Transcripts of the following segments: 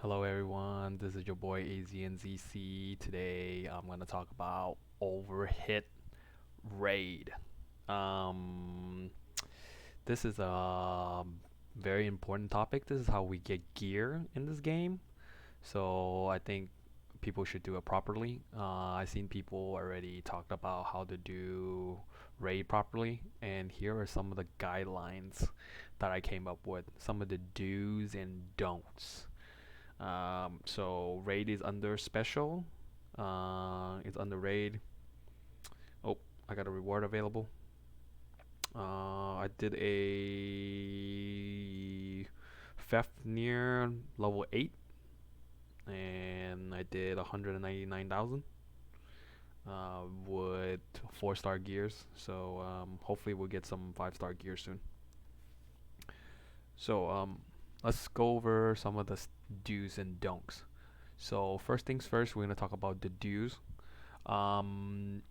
Hello everyone, this is your boy aznzc. Today I'm going to talk about overhit raid. Um, this is a very important topic. This is how we get gear in this game. So I think people should do it properly. I've seen people already talked about how to do raid properly, and here are some of the guidelines that I came up with. Some of the do's and don'ts. So raid is under special. It's under raid. Oh, I got a reward available. I did a Fafnir level 8, and I did 199,000 with 4-star gears. So hopefully we'll get some 5-star gears soon. So let's go over some of the do's and don'ts. So first things first, we're gonna talk about the do's. Um,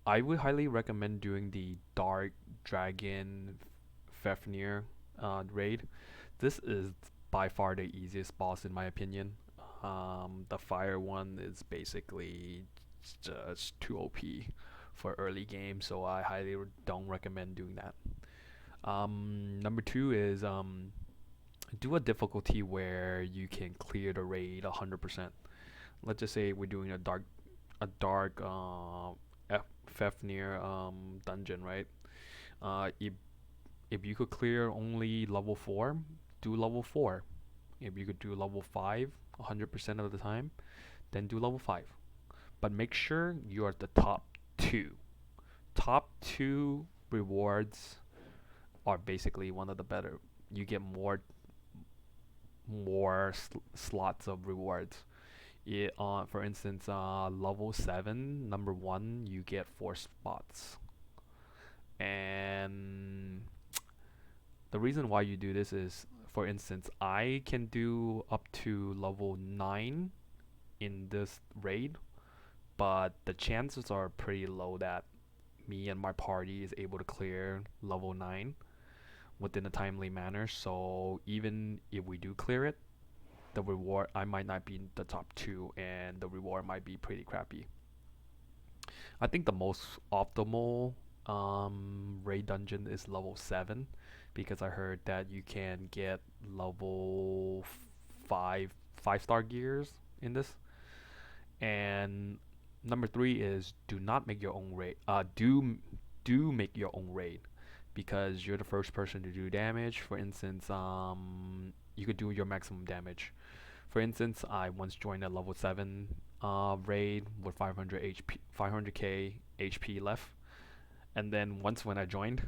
I would highly recommend doing the Dark Dragon Fafnir raid. This is by far the easiest boss in my opinion. The fire one is basically just too OP for early game, so I highly don't recommend doing that. Number two is do a difficulty where you can clear the raid 100%. Let's just say we're doing a dark Fafnir dungeon, right? If you could clear only level 4, do level 4. If you could do level 5 100% of the time, then do level 5. But make sure you're at the top 2. Top 2 rewards are basically one of the better. You get more slots of rewards. For instance, level 7, number 1, you get 4 spots. And the reason why you do this is, for instance, I can do up to level 9 in this raid, but the chances are pretty low that me and my party is able to clear level 9 within a timely manner. So even if we do clear it, the reward, I might not be in the top 2 and the reward might be pretty crappy. I think the most optimal raid dungeon is level 7, because I heard that you can get level 5 5-star gears in this. And number 3 is do not make your own raid. Do make your own raid, because you're the first person to do damage. For instance, you could do your maximum damage. For instance, I once joined a level 7 raid with 500 HP, 500k HP left, and then once when I joined,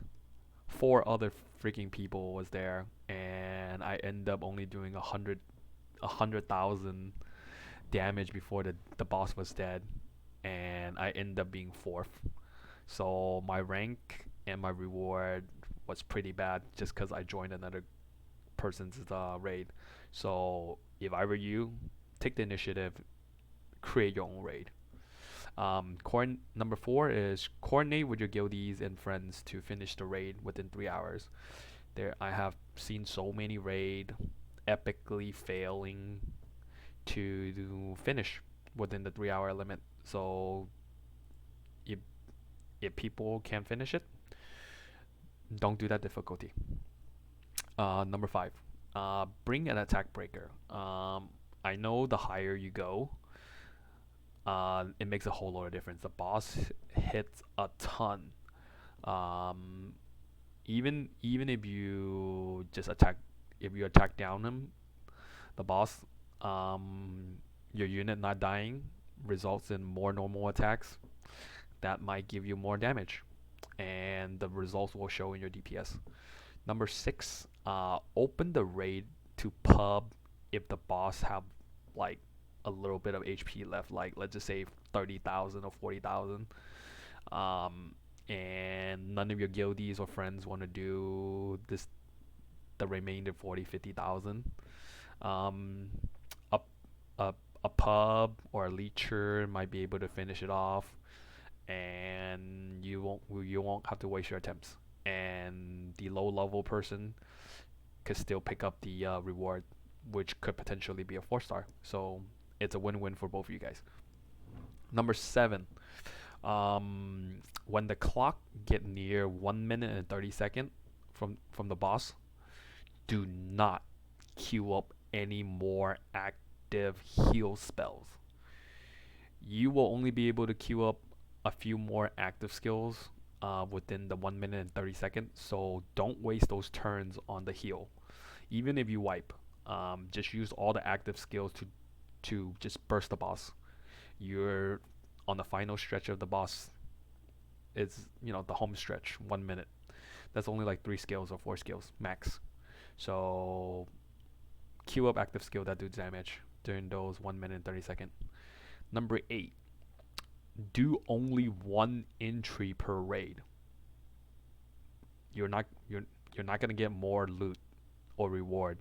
4 other freaking people was there, and I end up only doing 100,000 damage before the boss was dead, and I end up being fourth. So my rank and my reward was pretty bad just because I joined another person's raid. So if I were you, take the initiative, create your own raid. Number 4 is coordinate with your guildies and friends to finish the raid within 3 hours. There, I have seen so many raid epically failing to finish within the 3 hour limit. So if if people can finish it, don't do that difficulty. Number 5, bring an attack breaker. I know the higher you go, it makes a whole lot of difference. The boss hits a ton. Um, even if you just attack, if you attack down him, the boss, um, your unit not dying results in more normal attacks that might give you more damage, and the results will show in your DPS. Number 6, open the raid to pub if the boss have like a little bit of HP left, like let's just say 30,000 or 40,000, and none of your guildies or friends want to do this, the remainder 40, 50,000. Um, a, a pub or a leecher might be able to finish it off, and you won't have to waste your attempts. And the low level person could still pick up the reward which could potentially be a 4-star. So it's a win-win for both of you guys. Number 7, when the clock get near 1 minute and 30 seconds from the boss, do not queue up any more active heal spells. You will only be able to queue up a few more active skills within the 1 minute and 30 seconds. So don't waste those turns on the heal. Even if you wipe, just use all the active skills to just burst the boss. You're on the final stretch of the boss. It's the home stretch, 1 minute. That's only like 3 skills or 4 skills max. So queue up active skill that do damage during those 1 minute and 30 seconds. Number 8, do only 1 entry per raid. You're not gonna get more loot or reward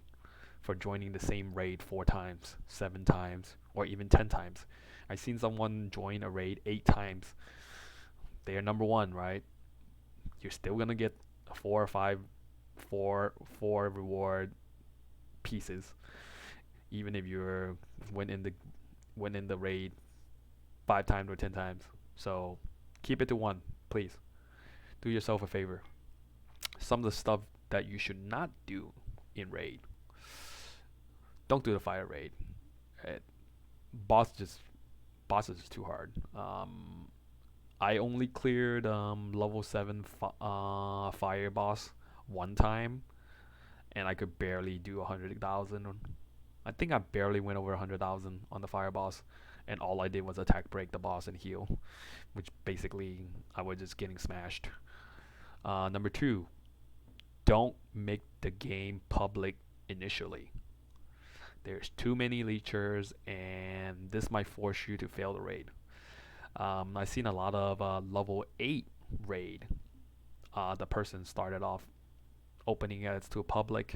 for joining the same raid 4 times, 7 times, or even 10 times. I've seen someone join a raid 8 times. They are number 1, right? You're still gonna get 4 or 5, 4 reward pieces, even if you're went in the raid 5 times or 10 times. So keep it to 1, please. Do yourself a favor. Some of the stuff that you should not do in raid. Don't do the fire raid. Boss is just too hard. I only cleared level 7 fire boss 1 time, and I could barely do 100,000. I think I barely went over 100,000 on the fire boss, and all I did was attack break the boss and heal, which basically I was just getting smashed. Number 2, don't make the game public initially. There's too many leechers, and this might force you to fail the raid. I've seen a lot of level 8 raid. The person started off opening it to a public.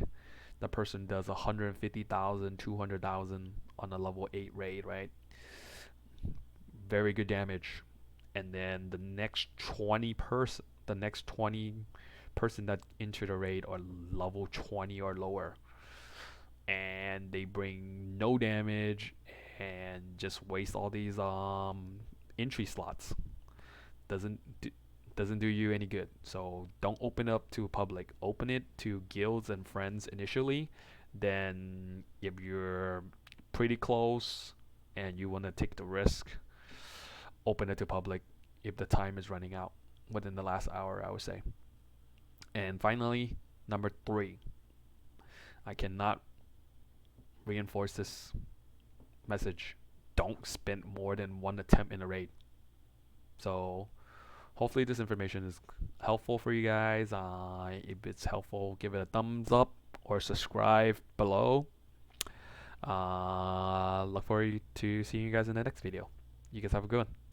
The person does 150,000, 200,000 on a level 8 raid, right? Very good damage. And then the next 20 person that entered the raid are level 20 or lower, and they bring no damage and just waste all these entry slots. Doesn't do you any good. So don't open up to public. Open it to guilds and friends initially. Then if you're pretty close and you want to take the risk, open it to public if the time is running out within the last hour, I would say. And finally, number 3, I cannot reinforce this message. Don't spend more than 1 attempt in a raid. So hopefully this information is helpful for you guys. If it's helpful, give it a thumbs up or subscribe below. Look forward to seeing you guys in the next video. You guys have a good one.